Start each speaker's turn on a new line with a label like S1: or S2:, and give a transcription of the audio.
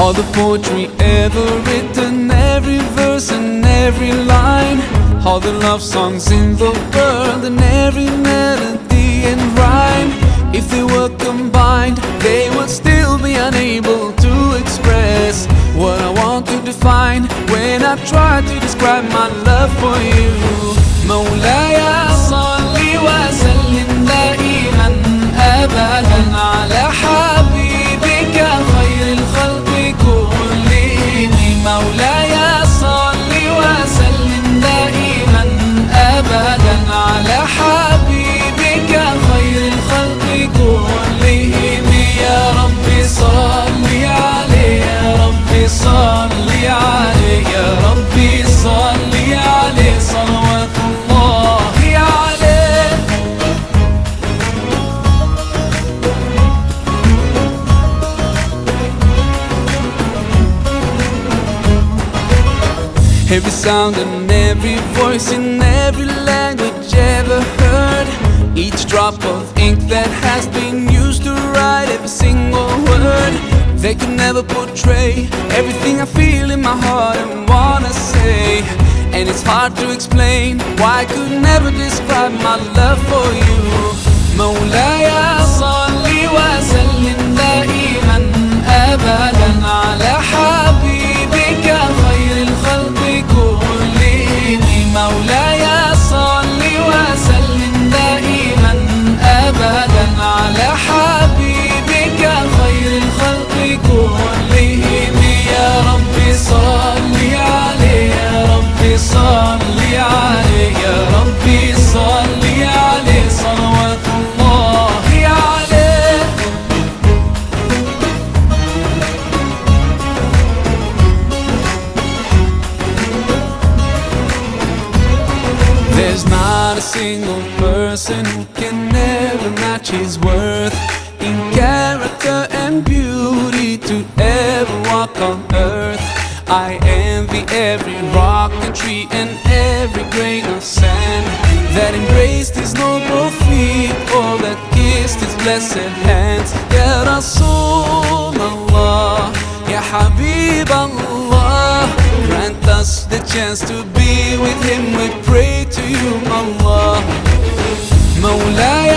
S1: All the poetry ever written, every verse and every line, all the love songs in the world and every melody and rhyme. If they were combined, they would still be unable to express what I want to define when I try to describe my love for you. مولاي صل وسلم دائما أبدا على حبيبك خير الخلق كلهم. مولاي صل وسلم دائما أبدا على حبيبك خير الخلق كلهم. يا ربي صل عليه، يا ربي صل عليه، يا ربي صل عليه صلوات الله عليه. Every sound and every voice in every language ever heard, each drop of ink that has been used to write every single word, they could never portray everything I feel in my heart and wanna say. And it's hard to explain why I could never describe my love for you. مولاي صل وسلم دائما أبدا على حبيبك خير الخلق كلهم. مولاي صل وسلم دائما أبدا على حبيبك خير الخلق كلهم. يا ربي صل عليه، يا ربي صل عليه، يا ربي صل عليه صلوات الله عليه. There's not a single person who can ever match his worth in character and beauty to ever walk on earth. I envy every rock and tree and every grain of sand that embraced his noble feet or that kissed his blessed hands. Ya Rasulallah, Ya Habib Allah, grant us the chance to be with him. We pray to you, Allah. مولاي